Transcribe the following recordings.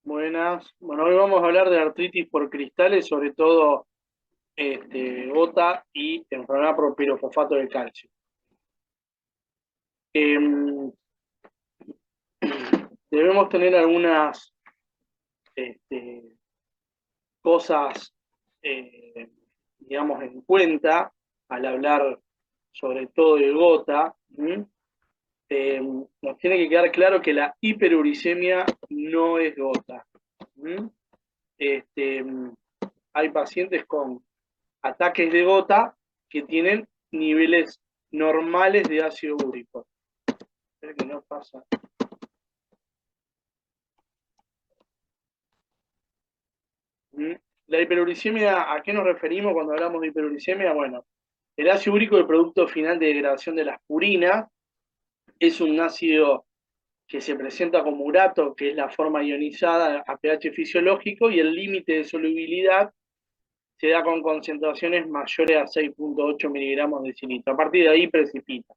Buenas. Bueno, hoy vamos a hablar de artritis por cristales, sobre todo gota y enfermedad por pirofosfato de calcio. Em, Debemos tener algunas este, cosas, eh, digamos, en cuenta al hablar sobre todo de gota. Nos tiene que quedar claro que la hiperuricemia no es gota. ¿Mm? Este, Hay pacientes con ataques de gota que tienen niveles normales de ácido úrico. Espera que no pasa. ¿Mm? La hiperuricemia, ¿a qué nos referimos cuando hablamos de hiperuricemia? Bueno, el ácido úrico, el producto final de degradación de las purinas, es un ácido que se presenta como urato, que es la forma ionizada a pH fisiológico, y el límite de solubilidad se da con concentraciones mayores a 6,8 miligramos de cilitro. A partir de ahí precipita.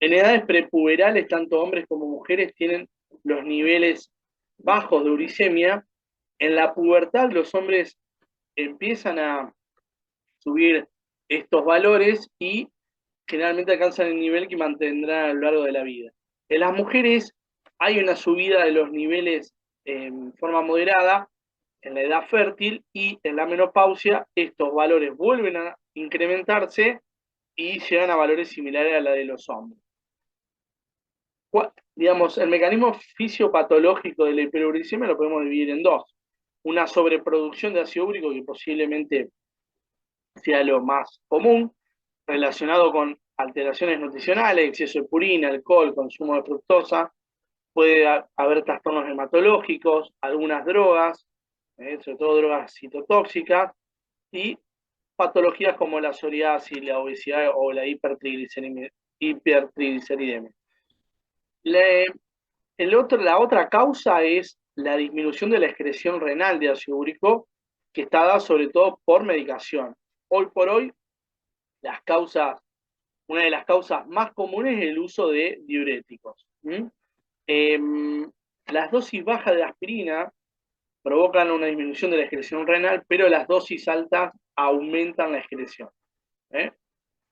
En edades prepuberales, tanto hombres como mujeres tienen los niveles bajos de uricemia. En la pubertad, los hombres empiezan a subir estos valores y generalmente alcanzan el nivel que mantendrán a lo largo de la vida. En las mujeres hay una subida de los niveles en forma moderada en la edad fértil, y en la menopausia estos valores vuelven a incrementarse y llegan a valores similares a la de los hombres. Digamos, el mecanismo fisiopatológico de la hiperuricemia lo podemos dividir en dos. Una sobreproducción de ácido úrico, que posiblemente sea lo más común, relacionado con alteraciones nutricionales, exceso de purina, alcohol, consumo de fructosa. Puede haber trastornos hematológicos, algunas drogas, sobre todo drogas citotóxicas, y patologías como la psoriasis, la obesidad o la hipertrigliceridemia. La, la otra causa es la disminución de la excreción renal de ácido úrico, que está dada sobre todo por medicación. Hoy por hoy, las causas, una de las causas más comunes es el uso de diuréticos. Eh, las dosis bajas de aspirina provocan una disminución de la excreción renal, pero las dosis altas aumentan la excreción. ¿eh?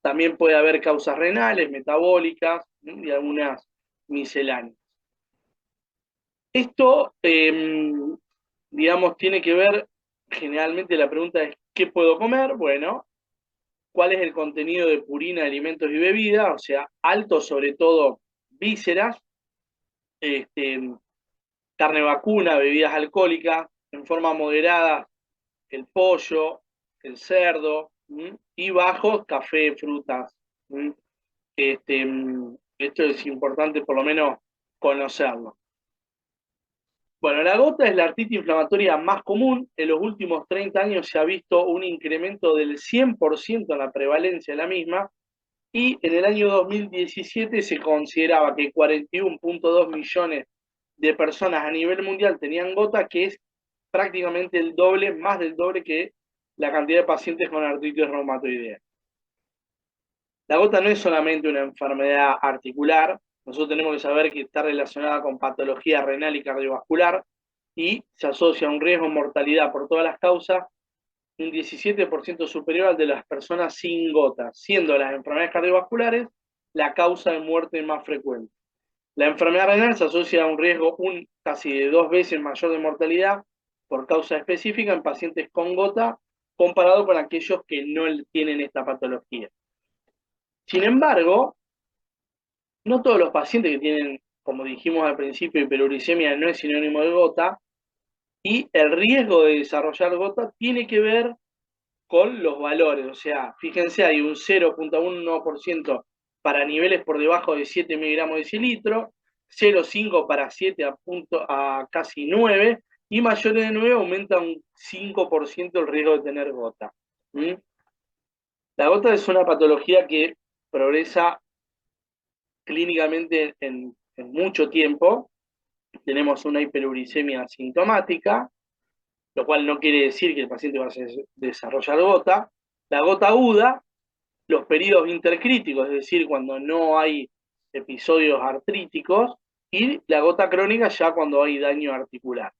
También puede haber causas renales, metabólicas, y algunas misceláneas. Esto, digamos, tiene que ver, generalmente la pregunta es, ¿qué puedo comer? Bueno, ¿cuál es el contenido de purina de alimentos y bebidas? O sea, alto sobre todo vísceras, este, carne vacuna, bebidas alcohólicas, en forma moderada el pollo, el cerdo, y bajos café, frutas. Esto es importante por lo menos conocerlo. Bueno, la gota es la artritis inflamatoria más común. En los últimos 30 años se ha visto un incremento del 100% en la prevalencia de la misma, y en el año 2017 se consideraba que 41,2 millones de personas a nivel mundial tenían gota, que es prácticamente el doble, más del doble que la cantidad de pacientes con artritis reumatoidea. La gota no es solamente una enfermedad articular. Nosotros tenemos que saber que está relacionada con patología renal y cardiovascular, y se asocia a un riesgo de mortalidad por todas las causas un 17% superior al de las personas sin gota, siendo las enfermedades cardiovasculares la causa de muerte más frecuente. La enfermedad renal se asocia a un riesgo casi de 2 veces mayor de mortalidad por causa específica en pacientes con gota, comparado con aquellos que no tienen esta patología. Sin embargo, no todos los pacientes que tienen, como dijimos al principio, hiperuricemia no es sinónimo de gota, y el riesgo de desarrollar gota tiene que ver con los valores. O sea, fíjense, hay un 0,1% para niveles por debajo de 7 miligramos de cilitro, 0,5 para 7 a casi 9, y mayores de 9 aumenta un 5% el riesgo de tener gota. La gota es una patología que progresa clínicamente en mucho tiempo. Tenemos una hiperuricemia sintomática, lo cual no quiere decir que el paciente va a desarrollar gota. La gota aguda, los periodos intercríticos, es decir, cuando no hay episodios artríticos, y la gota crónica ya cuando hay daño articular.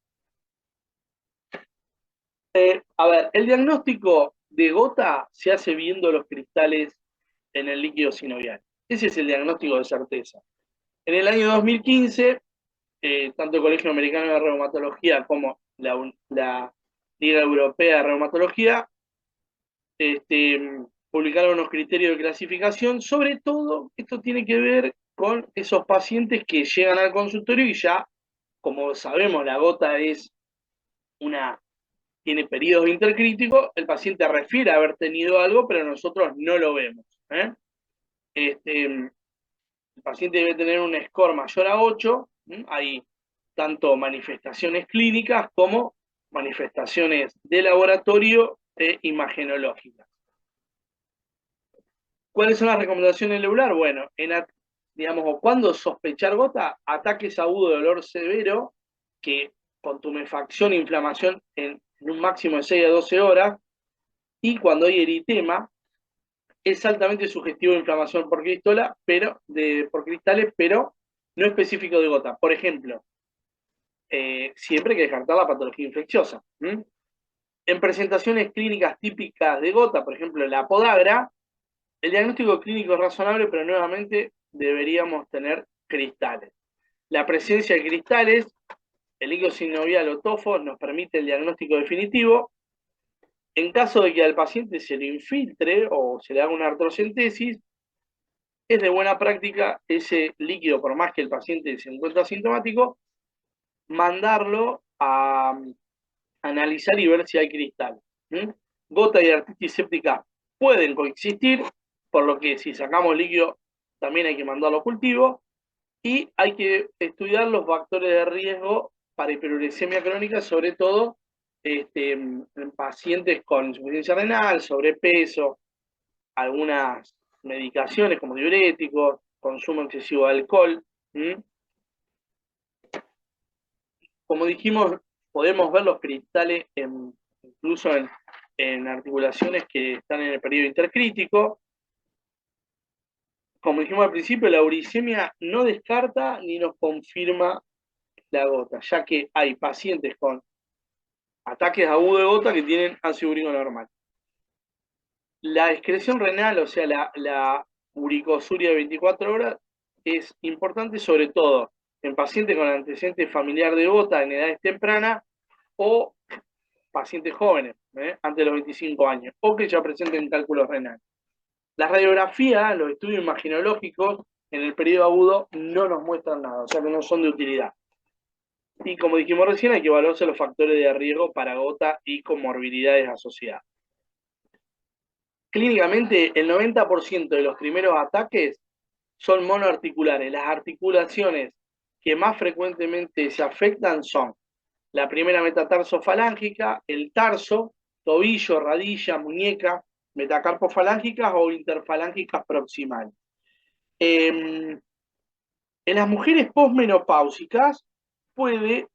A ver, el diagnóstico de gota se hace viendo los cristales en el líquido sinovial. Ese es el diagnóstico de certeza. En el año 2015, tanto el Colegio Americano de Reumatología como la Liga Europea de Reumatología publicaron unos criterios de clasificación. Sobre todo, esto tiene que ver con esos pacientes que llegan al consultorio y ya, como sabemos, la gota tiene periodos intercríticos, el paciente refiere a haber tenido algo, pero nosotros no lo vemos. El paciente debe tener un score mayor a 8. Hay tanto manifestaciones clínicas como manifestaciones de laboratorio e imagenológicas. ¿Cuáles son las recomendaciones del EULAR? Bueno, digamos, cuando sospechar gota, ataques agudos de dolor severo, que con tumefacción e inflamación en un máximo de 6 a 12 horas, y cuando hay eritema, es altamente sugestivo de inflamación por por cristales, pero no específico de gota. Por ejemplo, siempre hay que descartar la patología infecciosa. En presentaciones clínicas típicas de gota, por ejemplo, la podagra, el diagnóstico clínico es razonable, pero nuevamente deberíamos tener cristales. La presencia de cristales, el líquido sinovial o tofo, nos permite el diagnóstico definitivo. En caso de que al paciente se le infiltre o se le haga una artrocentesis, es de buena práctica ese líquido, por más que el paciente se encuentre asintomático, mandarlo a analizar y ver si hay cristal. Gota y artritis séptica pueden coexistir, por lo que si sacamos líquido también hay que mandarlo a cultivo, y hay que estudiar los factores de riesgo para hiperuricemia crónica, sobre todo en pacientes con insuficiencia renal, sobrepeso, algunas medicaciones como diuréticos, consumo excesivo de alcohol. Como dijimos, podemos ver los cristales incluso en articulaciones que están en el periodo intercrítico. Como dijimos al principio, la uricemia no descarta ni nos confirma la gota, ya que hay pacientes con ataques agudos de gota que tienen ácido úrico normal. La excreción renal, o sea, la uricosuria de 24 horas, es importante sobre todo en pacientes con antecedente familiar de gota en edades tempranas o pacientes jóvenes, antes de los 25 años, o que ya presenten cálculos renales. Las radiografías, los estudios imaginológicos en el periodo agudo no nos muestran nada, o sea que no son de utilidad. Y como dijimos recién, hay que evaluarse los factores de riesgo para gota y comorbilidades asociadas. Clínicamente, el 90% de los primeros ataques son monoarticulares. Las articulaciones que más frecuentemente se afectan son la primera metatarsofalángica, el tarso, tobillo, radilla, muñeca, metacarpofalángicas o interfalángicas proximales. En las mujeres posmenopáusicas puede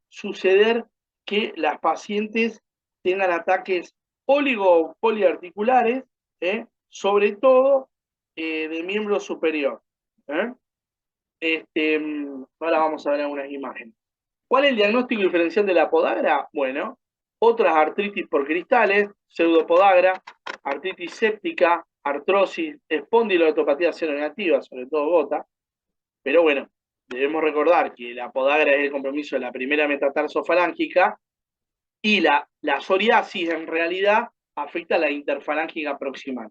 suceder que las pacientes tengan ataques poliarticulares, sobre todo de miembro superior. Ahora vamos a ver algunas imágenes. ¿Cuál es el diagnóstico diferencial de la podagra? Bueno, otras artritis por cristales, pseudopodagra, artritis séptica, artrosis, espondilotopatía seronegativa, sobre todo gota. Pero bueno, debemos recordar que la podagra es el compromiso de la primera metatarsofalángica y la psoriasis en realidad afecta a la interfalángica proximal.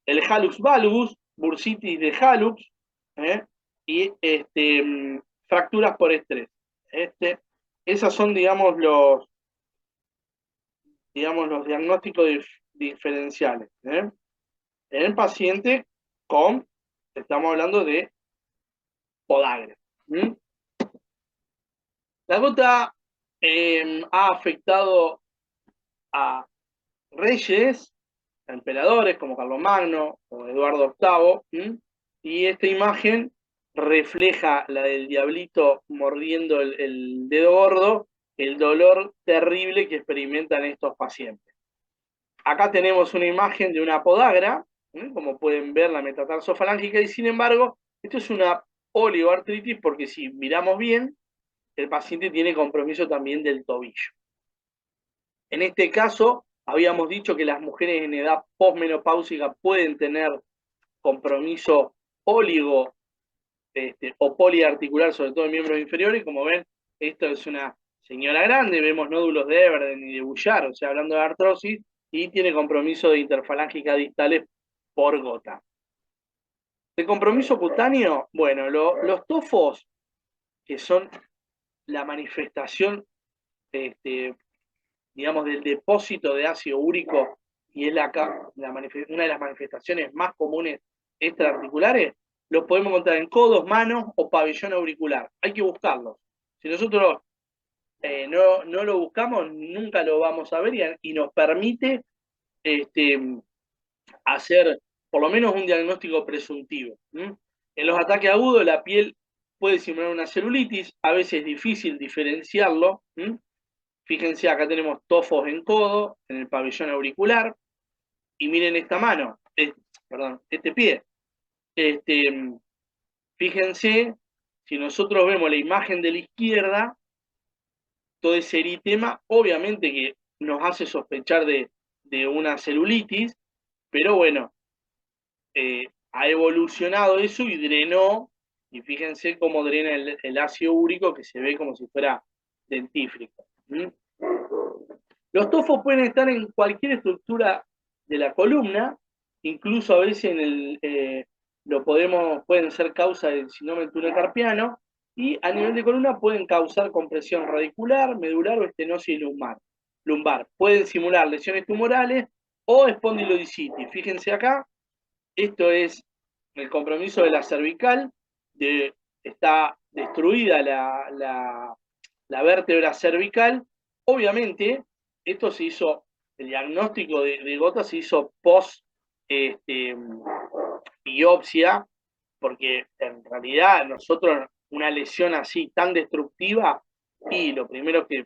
El hallux valgus, bursitis de hallux, y fracturas por estrés. Esas son, digamos, los diagnósticos diferenciales. En el paciente estamos hablando de podagra. La gota ha afectado a reyes, a emperadores como Carlomagno o Eduardo VIII, y esta imagen refleja la del diablito mordiendo el dedo gordo, el dolor terrible que experimentan estos pacientes. Acá tenemos una imagen de una podagra, como pueden ver la metatarsofalángica, y sin embargo, esto es una oligoartritis porque si miramos bien, el paciente tiene compromiso también del tobillo. En este caso, habíamos dicho que las mujeres en edad posmenopáusica pueden tener compromiso óligo o poliarticular, sobre todo en miembros inferiores. Como ven, esto es una señora grande, vemos nódulos de Everden y de Bouchard, o sea, hablando de artrosis, y tiene compromiso de interfalángica distales por gota. De compromiso cutáneo, bueno, los tofos, que son la manifestación, digamos, del depósito de ácido úrico, y es una de las manifestaciones más comunes extraarticulares, los podemos encontrar en codos, manos o pabellón auricular. Hay que buscarlos. Si nosotros no lo buscamos, nunca lo vamos a ver, y nos permite hacer por lo menos un diagnóstico presuntivo. En los ataques agudos, la piel puede simular una celulitis, a veces es difícil diferenciarlo. Fíjense, acá tenemos tofos en codo, en el pabellón auricular, y miren esta mano, perdón, este pie. Fíjense, si nosotros vemos la imagen de la izquierda, todo ese eritema, obviamente que nos hace sospechar de una celulitis, pero bueno, ha evolucionado eso y drenó, y fíjense cómo drena el ácido úrico, que se ve como si fuera dentífrico. Los tofos pueden estar en cualquier estructura de la columna, incluso a veces pueden ser causa del síndrome del túnel carpiano, y a nivel de columna pueden causar compresión radicular, medular o estenosis lumbar. Pueden simular lesiones tumorales o espondilodicitis. Fíjense acá, esto es el compromiso de la cervical, está destruida la vértebra cervical. Obviamente, esto se hizo, el diagnóstico de gota se hizo post biopsia, porque en realidad nosotros una lesión así tan destructiva, y lo primero que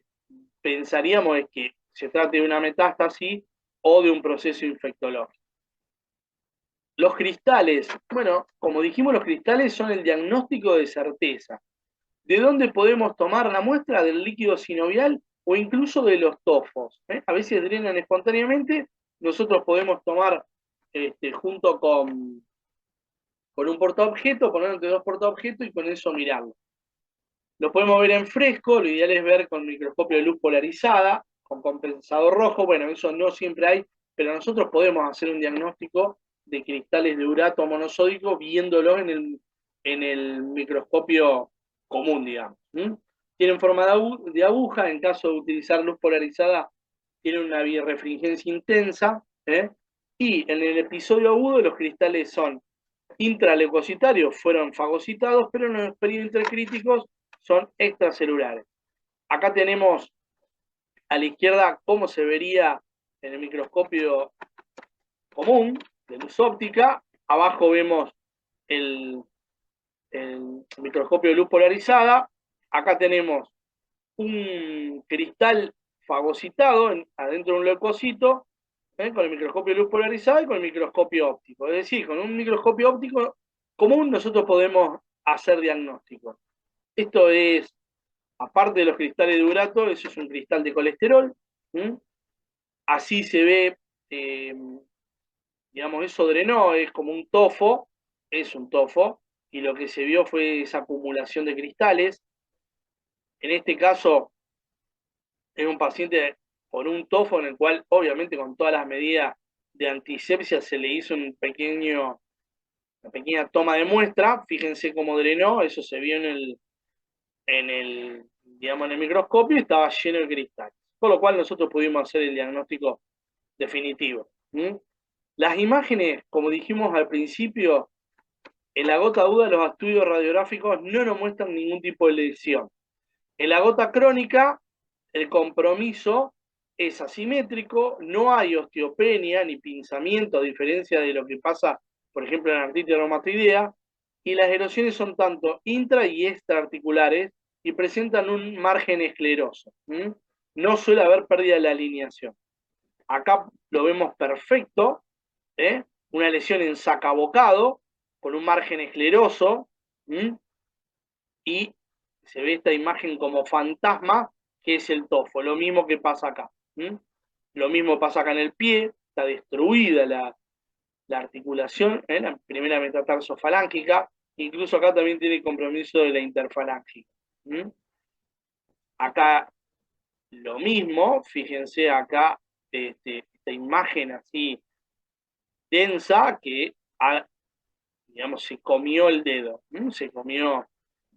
pensaríamos es que se trate de una metástasis o de un proceso infectológico. Los cristales, bueno, como dijimos, los cristales son el diagnóstico de certeza. ¿De dónde podemos tomar la muestra? Del líquido sinovial o incluso de los tofos. A veces drenan espontáneamente, nosotros podemos tomar junto con un portaobjeto, poner entre dos portaobjetos y con eso mirarlo. Lo podemos ver en fresco, lo ideal es ver con microscopio de luz polarizada, con compensador rojo. Bueno, eso no siempre hay, pero nosotros podemos hacer un diagnóstico de cristales de urato monosódico viéndolos en el microscopio común, digamos. Tienen forma de aguja, en caso de utilizar luz polarizada, tienen una birrefringencia intensa, y en el episodio agudo los cristales son intraleucocitarios, fueron fagocitados, pero en los periodos intercríticos son extracelulares. Acá tenemos a la izquierda cómo se vería en el microscopio común de luz óptica. Abajo vemos el microscopio de luz polarizada. Acá tenemos un cristal fagocitado adentro de un leucocito, con el microscopio de luz polarizada y con el microscopio óptico. Es decir, con un microscopio óptico común nosotros podemos hacer diagnósticos. Esto es, aparte de los cristales de urato, eso es un cristal de colesterol. Así se ve, digamos, eso drenó, es como un tofo, es un tofo, y lo que se vio fue esa acumulación de cristales. En este caso, es un paciente con un tofo en el cual, obviamente, con todas las medidas de antisepsia, se le hizo una pequeña toma de muestra. Fíjense cómo drenó, eso se vio digamos, en el microscopio, y estaba lleno de cristales. Con lo cual nosotros pudimos hacer el diagnóstico definitivo. Las imágenes, como dijimos al principio, en la gota aguda los estudios radiográficos no nos muestran ningún tipo de lesión. En la gota crónica, el compromiso es asimétrico, no hay osteopenia ni pinzamiento, a diferencia de lo que pasa, por ejemplo, en la artritis reumatoidea, y las erosiones son tanto intra y extraarticulares y presentan un margen escleroso. No suele haber pérdida de la alineación. Acá lo vemos perfecto, una lesión en sacabocado, con un margen escleroso, y se ve esta imagen como fantasma, que es el tofo, lo mismo que pasa acá. Lo mismo pasa acá en el pie, está destruida la articulación, la primera metatarsofalángica, incluso acá también tiene compromiso de la interfalángica. ¿Mm? Acá lo mismo, fíjense acá esta imagen así densa que, digamos, se comió el dedo, se comió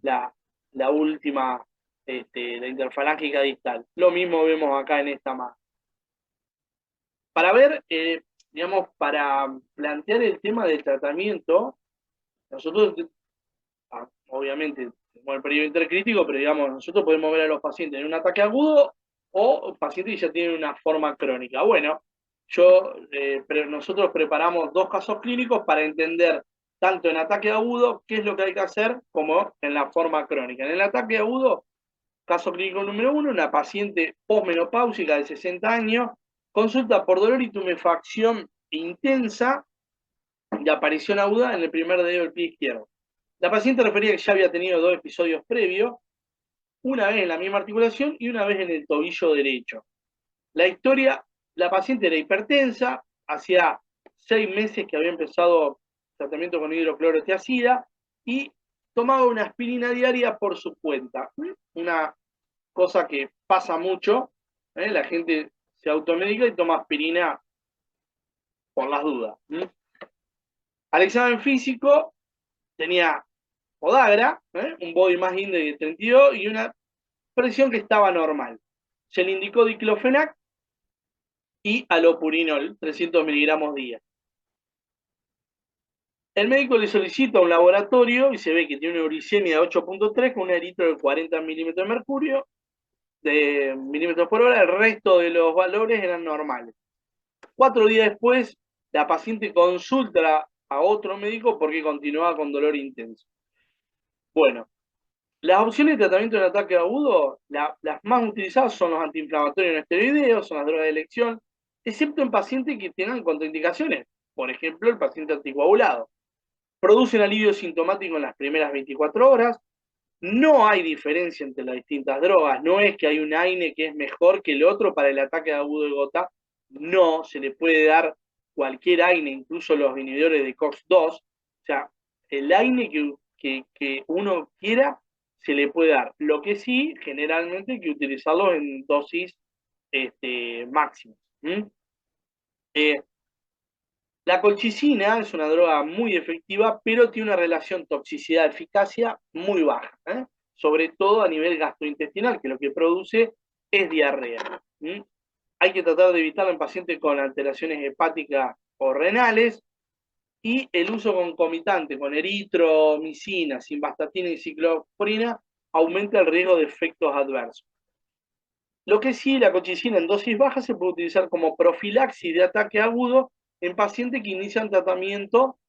la, la última, la interfalángica distal. Lo mismo vemos acá en esta mano. Para ver, digamos, para plantear el tema del tratamiento, nosotros, obviamente, tenemos el periodo intercrítico, pero digamos, nosotros podemos ver a los pacientes en un ataque agudo o pacientes que ya tienen una forma crónica. Bueno, nosotros preparamos dos casos clínicos para entender tanto en ataque agudo qué es lo que hay que hacer como en la forma crónica. En el ataque agudo, caso clínico número 1, una paciente posmenopáusica de 60 años, consulta por dolor y tumefacción intensa de aparición aguda en el primer dedo del pie izquierdo. La paciente refería que ya había tenido 2 episodios previos, una vez en la misma articulación y una vez en el tobillo derecho. La historia, la paciente era hipertensa, hacía 6 meses que había empezado tratamiento con hidroclorotiazida y tomaba una aspirina diaria por su cuenta. Una cosa que pasa mucho, la gente se automedica y toma aspirina por las dudas. Al examen físico tenía podagra, un body mass index de 32 y una presión que estaba normal. Se le indicó diclofenac y alopurinol, 300 miligramos día. El médico le solicita un laboratorio y se ve que tiene una uricemia de 8.3 con un eritro de 40 milímetros de mercurio, de milímetros por hora. El resto de los valores eran normales. 4 días después, la paciente consulta a otro médico porque continuaba con dolor intenso. Bueno, las opciones de tratamiento del ataque agudo, las más utilizadas son los antiinflamatorios no esteroideos, son las drogas de elección, excepto en pacientes que tengan contraindicaciones. Por ejemplo, el paciente anticoagulado. Producen alivio sintomático en las primeras 24 horas. No hay diferencia entre las distintas drogas. No es que hay un AINE que es mejor que el otro para el ataque agudo de gota. No, se le puede dar cualquier AINE, incluso los inhibidores de COX-2. O sea, el AINE que uno quiera se le puede dar. Lo que sí, generalmente hay que utilizarlo en dosis máximas. La colchicina es una droga muy efectiva, pero tiene una relación toxicidad-eficacia muy baja, sobre todo a nivel gastrointestinal, que lo que produce es diarrea. Hay que tratar de evitarlo en pacientes con alteraciones hepáticas o renales, y el uso concomitante con eritromicina, simvastatina y ciclosporina aumenta el riesgo de efectos adversos. Lo que sí, la colchicina en dosis bajas se puede utilizar como profilaxis de ataque agudo en pacientes que inician tratamiento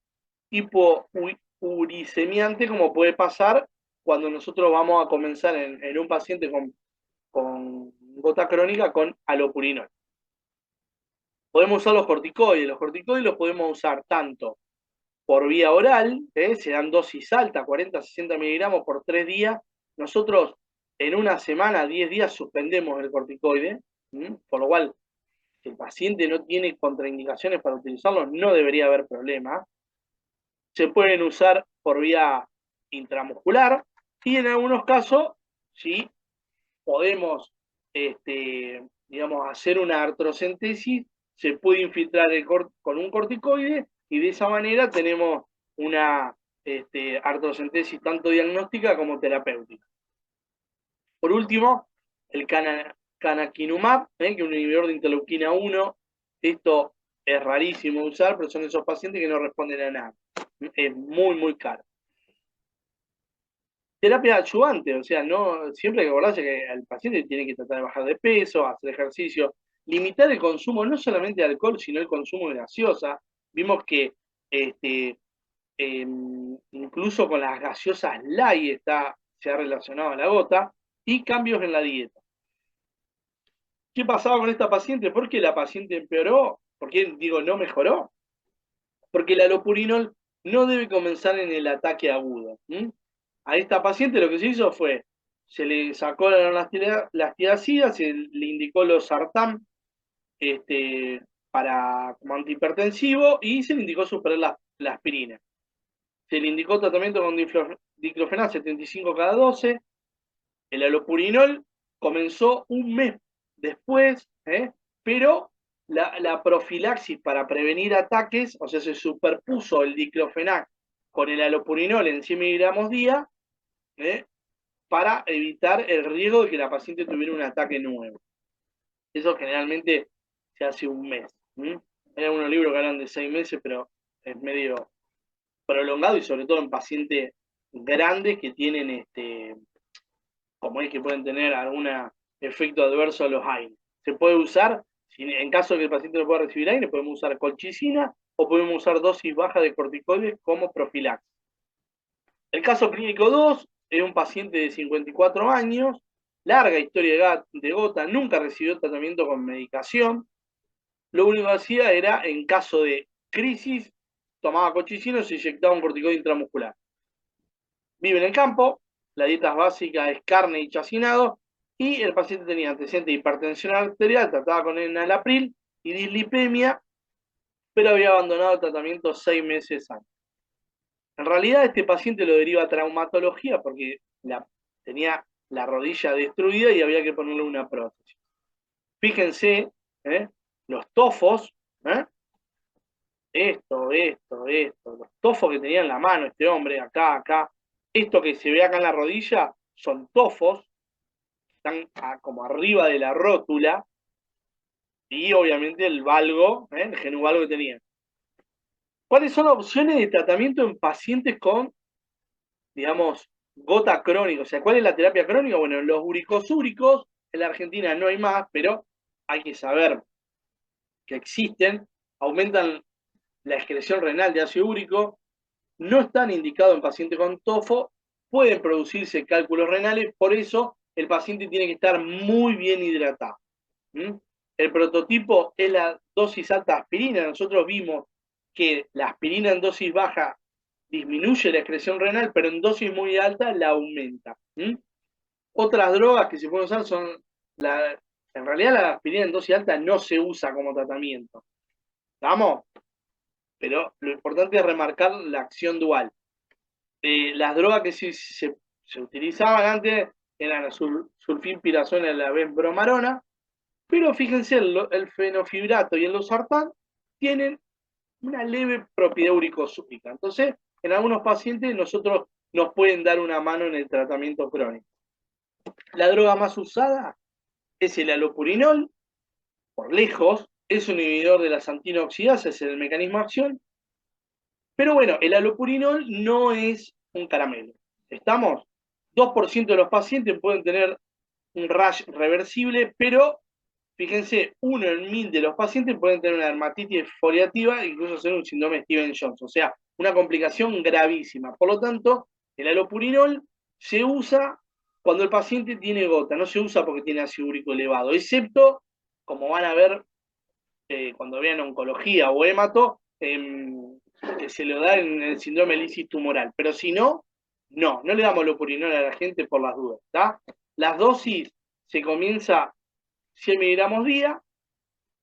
hipouricemiante, como puede pasar cuando nosotros vamos a comenzar en un paciente con gota crónica con alopurinol. Podemos usar los corticoides. Los corticoides los podemos usar tanto por vía oral, se dan dosis alta, 40-60 miligramos por 3 días. Nosotros en una semana, 10 días, suspendemos el corticoide, por lo cual, si el paciente no tiene contraindicaciones para utilizarlo, no debería haber problema. Se pueden usar por vía intramuscular y en algunos casos, si podemos, digamos, hacer una artrocentesis, se puede infiltrar con un corticoide y de esa manera tenemos una artrocentesis tanto diagnóstica como terapéutica. Por último, el canakinumab, que es un inhibidor de interleuquina 1. Esto es rarísimo usar, pero son esos pacientes que no responden a nada. Es muy, muy caro. Terapia adyuvante, o sea, no, siempre hay que acordarse que el paciente tiene que tratar de bajar de peso, hacer ejercicio, limitar el consumo no solamente de alcohol, sino el consumo de gaseosa. Vimos que incluso con las gaseosas light se ha relacionado a la gota, y cambios en la dieta. ¿Qué pasaba con esta paciente? ¿Por qué la paciente empeoró? ¿Por qué digo no mejoró? Porque el alopurinol no debe comenzar en el ataque agudo. A esta paciente lo que se hizo fue, se le sacó la tiazida, se le indicó los sartán como antihipertensivo y se le indicó superar la aspirina. Se le indicó tratamiento con diclofenac 75 cada 12. El allopurinol comenzó un mes después, pero la profilaxis para prevenir ataques, o sea, se superpuso el diclofenac con el allopurinol en 100 miligramos día, para evitar el riesgo de que la paciente tuviera un ataque nuevo. Eso generalmente se hace un mes. Hay algunos libros que hablan de 6 meses, pero es medio prolongado y sobre todo en pacientes grandes que tienen, como es que pueden tener algún efecto adverso a los AINE. Se puede usar, en caso de que el paciente no pueda recibir AINE, podemos usar colchicina o podemos usar dosis bajas de corticoides como profilaxis. El caso clínico 2 es un paciente de 54 años, larga historia de gota, nunca recibió tratamiento con medicación. Lo único que hacía era, en caso de crisis, tomaba colchicina y se inyectaba un corticoide intramuscular. Vive en el campo, la dieta básica es carne y chacinado, y el paciente tenía antecedentes de hipertensión arterial, trataba con enalapril y dislipemia, pero había abandonado el tratamiento 6 meses antes. En realidad este paciente lo deriva a traumatología porque tenía la rodilla destruida y había que ponerle una prótesis. Fíjense, los tofos, los tofos que tenía en la mano este hombre, acá, esto que se ve acá en la rodilla son tofos, están como arriba de la rótula, y obviamente el valgo, el genuvalgo que tenía. ¿Cuáles son las opciones de tratamiento en pacientes con, digamos, gota crónica? O sea, ¿cuál es la terapia crónica? Bueno, los uricosúricos, en la Argentina no hay más, pero hay que saber que existen, aumentan la excreción renal de ácido úrico, no están indicados en pacientes con tofo, pueden producirse cálculos renales, por eso el paciente tiene que estar muy bien hidratado. El prototipo es la dosis alta de aspirina. Nosotros vimos que la aspirina en dosis baja disminuye la excreción renal, pero en dosis muy alta la aumenta. Otras drogas que se pueden usar son, en realidad la aspirina en dosis alta no se usa como tratamiento. ¿Estamos? Pero lo importante es remarcar la acción dual. Las drogas que se utilizaban antes eran la sulfilpirazona y la benbromarona, pero fíjense, el fenofibrato y el losartán tienen una leve propiedad uricosúrica. Entonces, en algunos pacientes nosotros nos pueden dar una mano en el tratamiento crónico. La droga más usada es el allopurinol, por lejos, es un inhibidor de la santina oxidasa, es el mecanismo de acción. Pero bueno, el allopurinol no es un caramelo. ¿Estamos? 2% de los pacientes pueden tener un rash reversible, pero fíjense, 1 en 1000 de los pacientes pueden tener una dermatitis foliativa, incluso ser un síndrome de Stevens-Johnson, o sea, una complicación gravísima. Por lo tanto, el allopurinol se usa cuando el paciente tiene gota, no se usa porque tiene ácido úrico elevado, excepto, como van a ver cuando vean oncología o hemato, que se lo da en el síndrome de lisis tumoral. Pero si no, no le damos allopurinol a la gente por las dudas. ¿Está? Las dosis se comienza 100 miligramos día,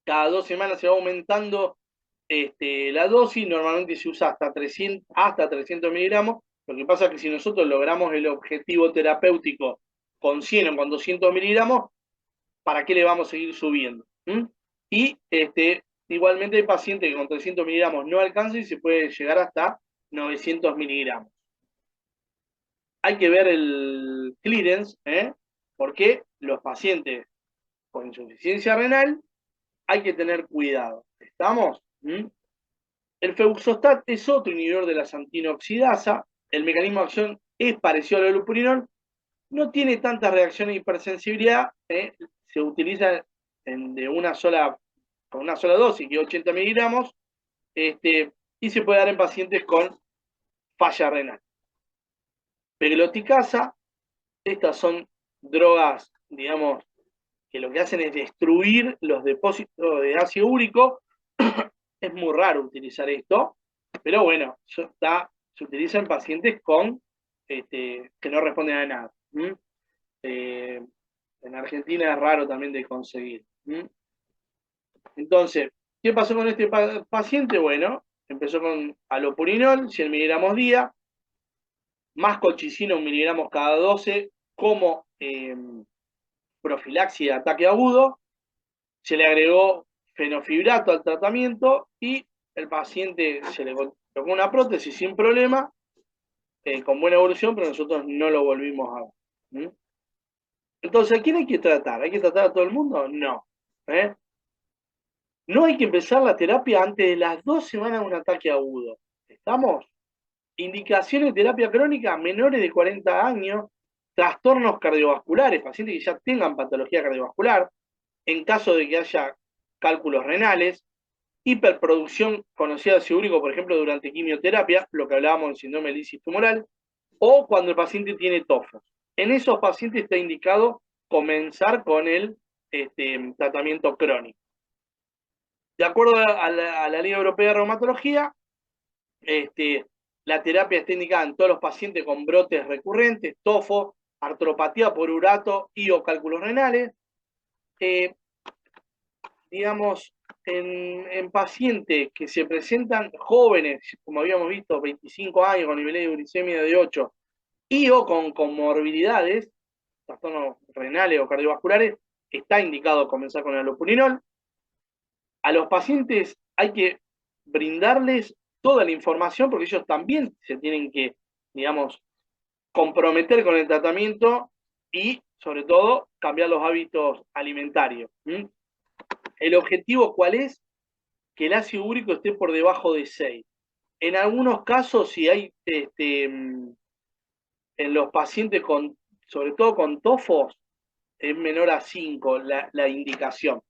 cada 2 semanas se va aumentando la dosis, normalmente se usa hasta 300 miligramos. Lo que pasa es que si nosotros logramos el objetivo terapéutico con 100 o con 200 miligramos, ¿para qué le vamos a seguir subiendo? Y igualmente hay pacientes que con 300 miligramos no alcanzan y se puede llegar hasta 900 miligramos. Hay que ver el clearance, porque los pacientes con insuficiencia renal hay que tener cuidado. ¿Estamos? El feuxostat es otro inhibidor de la santina oxidasa. El mecanismo de acción es parecido al allopurinol. No tiene tantas reacciones de hipersensibilidad. Se utiliza con una sola dosis, que es 80 miligramos, y se puede dar en pacientes con falla renal. Pegloticasa, estas son drogas, digamos, que lo que hacen es destruir los depósitos de ácido úrico. Es muy raro utilizar esto, pero bueno, se utiliza en pacientes que no responden a nada. En Argentina es raro también de conseguir. Entonces, ¿qué pasó con este paciente? Bueno, empezó con alopurinol, 100 miligramos día, más colchicina, 1 miligramo cada 12, como profilaxis de ataque agudo. Se le agregó fenofibrato al tratamiento y el paciente se le colocó una prótesis sin problema, con buena evolución, pero nosotros no lo volvimos a ver. Entonces, ¿a quién hay que tratar? ¿Hay que tratar a todo el mundo? No. ¿eh? No hay que empezar la terapia antes de las 2 semanas de un ataque agudo. ¿Estamos? Indicaciones de terapia crónica, menores de 40 años, trastornos cardiovasculares, pacientes que ya tengan patología cardiovascular, en caso de que haya cálculos renales, hiperproducción conocida de ácido úrico, por ejemplo, durante quimioterapia, lo que hablábamos del síndrome de lisis tumoral, o cuando el paciente tiene tofos. En esos pacientes está indicado comenzar con el tratamiento crónico. De acuerdo a la Ley Europea de Reumatología, la terapia está indicada en todos los pacientes con brotes recurrentes, tofo, artropatía por urato y o cálculos renales. Digamos, en pacientes que se presentan jóvenes, como habíamos visto, 25 años con niveles de glicemia de 8, y o con comorbilidades, trastornos renales o cardiovasculares, está indicado comenzar con el alopurinol. A los pacientes hay que brindarles toda la información porque ellos también se tienen que, digamos, comprometer con el tratamiento y, sobre todo, cambiar los hábitos alimentarios. ¿El objetivo cuál es? Que el ácido úrico esté por debajo de 6. En algunos casos, si hay en los pacientes con, sobre todo con tofos, es menor a 5 la indicación.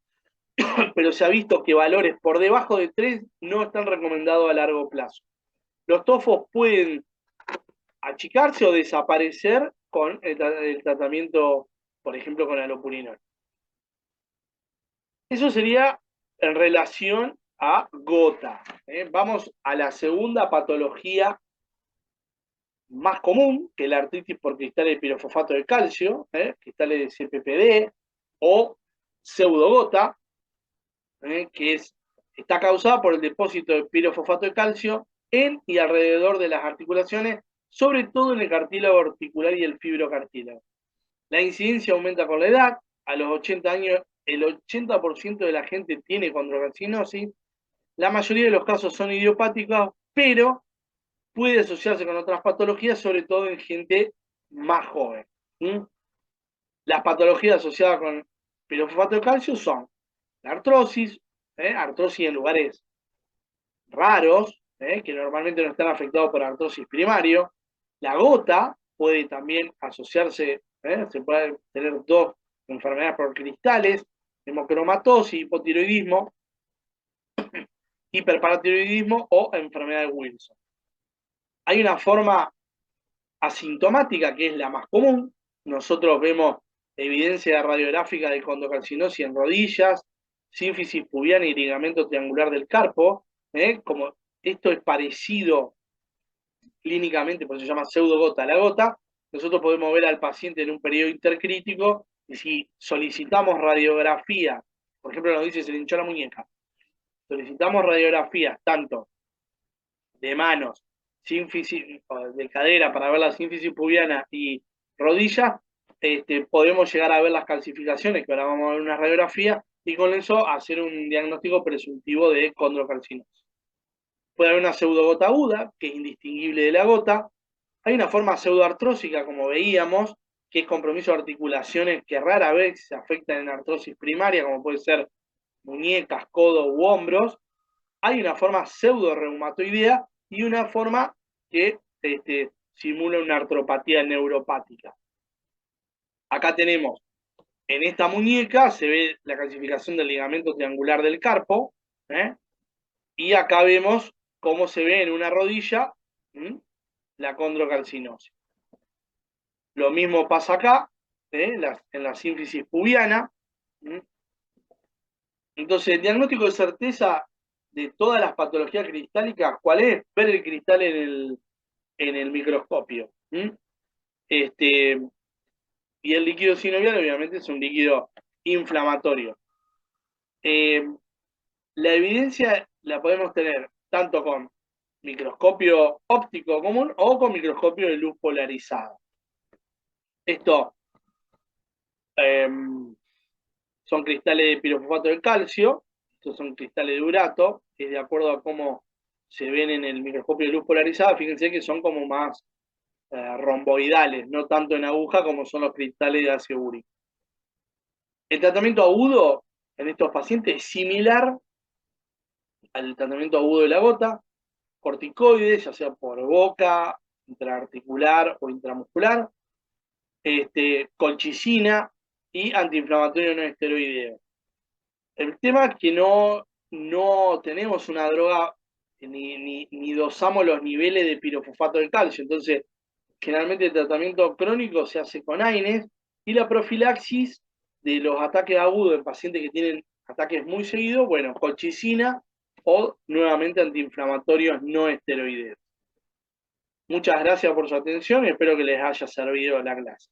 Pero se ha visto que valores por debajo de 3 no están recomendados a largo plazo. Los tofos pueden achicarse o desaparecer con el tratamiento, por ejemplo, con alopurinol. Eso sería en relación a gota. Vamos a la segunda patología más común, que es la artritis por cristales de pirofosfato de calcio, cristales de CPPD o pseudogota, que está causada por el depósito de pirofosfato de calcio en y alrededor de las articulaciones, sobre todo en el cartílago articular y el fibrocartílago. La incidencia aumenta con la edad. A los 80 años, el 80% de la gente tiene condrocalcinosis. La mayoría de los casos son idiopáticos, pero puede asociarse con otras patologías, sobre todo en gente más joven. Las patologías asociadas con pirofosfato de calcio son la artrosis, artrosis en lugares raros, que normalmente no están afectados por artrosis primario. La gota puede también asociarse, se puede tener dos enfermedades por cristales, hemocromatosis, hipotiroidismo, hiperparatiroidismo o enfermedad de Wilson. Hay una forma asintomática que es la más común. Nosotros vemos evidencia radiográfica de condrocarcinosis en rodillas, sínfisis pubiana y ligamento triangular del carpo. Como esto es parecido clínicamente, por eso se llama pseudogota a la gota, nosotros podemos ver al paciente en un periodo intercrítico y si solicitamos radiografía, por ejemplo nos dice se le hinchó la muñeca, solicitamos radiografías tanto de manos, sínfisis, de cadera para ver la sínfisis pubiana y rodillas, podemos llegar a ver las calcificaciones, que ahora vamos a ver una radiografía, y con eso hacer un diagnóstico presuntivo de condrocarcinosis. Puede haber una pseudogota aguda, que es indistinguible de la gota. Hay una forma pseudoartrósica, como veíamos, que es compromiso de articulaciones que rara vez se afectan en artrosis primaria, como puede ser muñecas, codos u hombros. Hay una forma pseudo-reumatoidea y una forma que simula una artropatía neuropática. Acá tenemos, en esta muñeca se ve la calcificación del ligamento triangular del carpo, y acá vemos cómo se ve en una rodilla la condrocalcinosis. Lo mismo pasa acá, en la sínfisis pubiana. Entonces, el diagnóstico de certeza de todas las patologías cristálicas, ¿cuál es? Ver el cristal en el microscopio. Y el líquido sinovial, obviamente, es un líquido inflamatorio. La evidencia la podemos tener tanto con microscopio óptico común o con microscopio de luz polarizada. Esto eh, son cristales de pirofosfato de calcio, estos son cristales de urato, que de acuerdo a cómo se ven en el microscopio de luz polarizada, fíjense que son como más romboidales, no tanto en aguja como son los cristales de ácido úrico. El tratamiento agudo en estos pacientes es similar al tratamiento agudo de la gota, corticoides, ya sea por boca, intraarticular o intramuscular, colchicina y antiinflamatorio no esteroideo. El tema es que no tenemos una droga ni dosamos los niveles de pirofosfato de calcio, entonces generalmente el tratamiento crónico se hace con AINES y la profilaxis de los ataques agudos en pacientes que tienen ataques muy seguidos, bueno, colchicina o nuevamente antiinflamatorios no esteroideos. Muchas gracias por su atención y espero que les haya servido la clase.